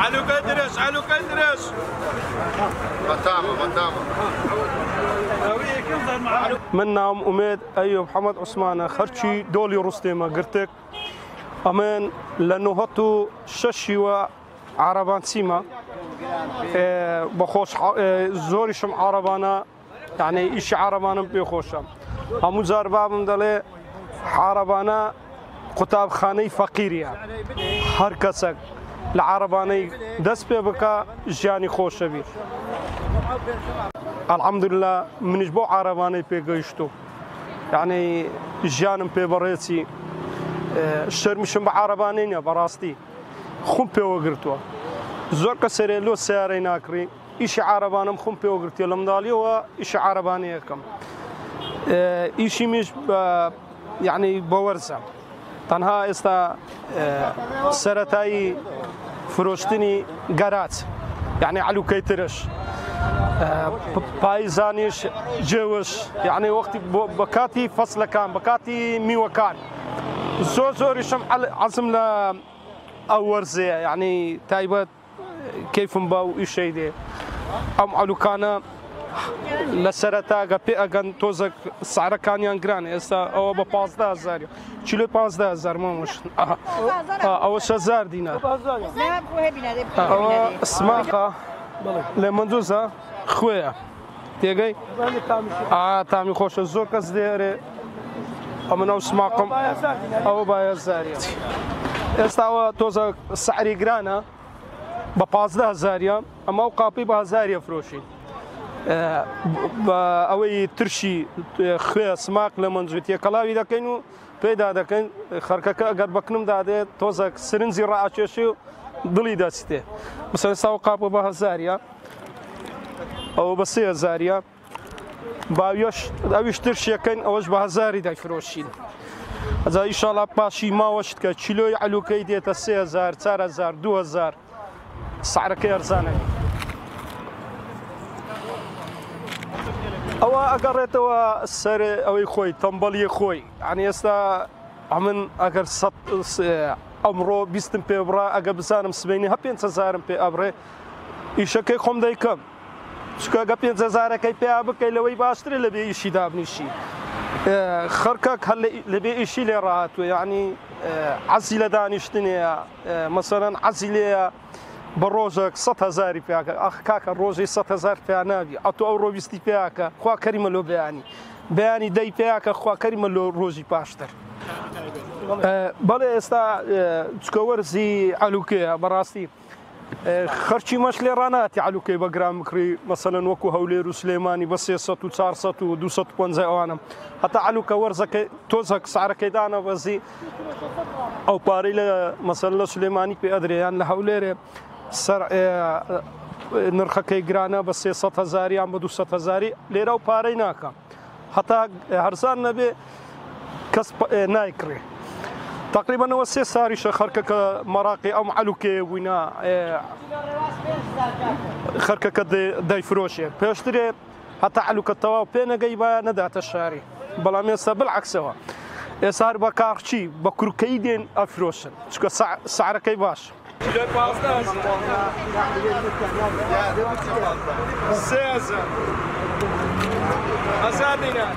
علو كدرس علو كدرس من نام أميد أيوب حمد عثمان خرشي دولي رستيما قرتك أمان لأنه هاتو ششي وعربان سيما بخوش زوريشم عربانا يعني إيش عربانا بيخوشم همو زاربابم دلي عربانا قطاب خاني فقيريا هر کسک العرباني دست بك جاني خوش بي الحمد لله من جبو عرباني بيقيشتو يعني جانم بيبريتي شرمشم بعربانين براستي خم بيوغرتو زور كسر لو سياري ناكري إيش عربانم خم بيوغرتي لمدالي و إيش عرباني كم إيشي مش يعني بورزة تنها استا سرتاي فروشتني قرات يعني علو كيترش بايزانيش جوش يعني وقت بكاتي فصل كان بكاتي ميوكان زور يشم عزم لا اورزه يعني تايبت كيف مباو شيء دي ام علو كان لسرتا قبي اجن توزك سعر كان ينقران اسا او ب 15000 كيلو 15000 ما مش او 6000 دينار اسماقه لمنزوزه خويا تيجي تامي خوش زور كز ديري امنا اسماقم او بايا زاريتي استا توزك سعري قرانا ب 15000 اما وقابي ب 1000 فروشي اوي ترشي خويا سماق لمنزوتي كلاوي دا كينو بيدا دا كين خركك قد بكنم دا توزك سرنزي راعشيشو دلي داسته مثلا سوقاب بها زاريا او بسيه زاريا باويش اويش ترشي كين اوش بها زاري دا فروشين اذا ان شاء الله باشي ما وشت كيلو علو كيديت 3000 4000 2000 سعرك ارزانه او اقريت السر او خوي تنبلي خوي يعني استا عمن اقر صط امرو بيستم بيبرا اقبزانم سبيني هبين تزارم بي ابري يشكي خم دايكم شكا قبين تزار كي بي اب كي لوي باشتري لبي شي دابني شي خركك هل لبي شي لي رات يعني عزيله دانشتني مثلا عزيله بروجك 6000 فيك اخ كاك الروجي 6000 في نابي اتو اورو بيستي فيك خو كريم لو بياني داي فيك خو كريم لو روجي باشتر بله استا تشكورزي علوكي براستي خرشي مشلي راناتي علوكي بجرام كري مثلا وكو هوليرو سليماني بس 400 250 انا حتى علوكا ورزك توزك سعر كيدانا بزي او باريلا مثلا سليماني بادريان لهوليري سر نرخ كي جرانا بس 6000 يا 200000 ليرة وباريناكا حتى هرسان نبي كسب نايكري تقريبا هو ساري خركك مراقي او معلوكي وينا خركك داي فروشي بيشتري حتى علوك التواو بينا جايبه ندات الشاري بلا ميسا بالعكس هو صار بكارشي بكروكيدين افروشن شكو سعر كيباش كيلو باستا سيازا أزادنا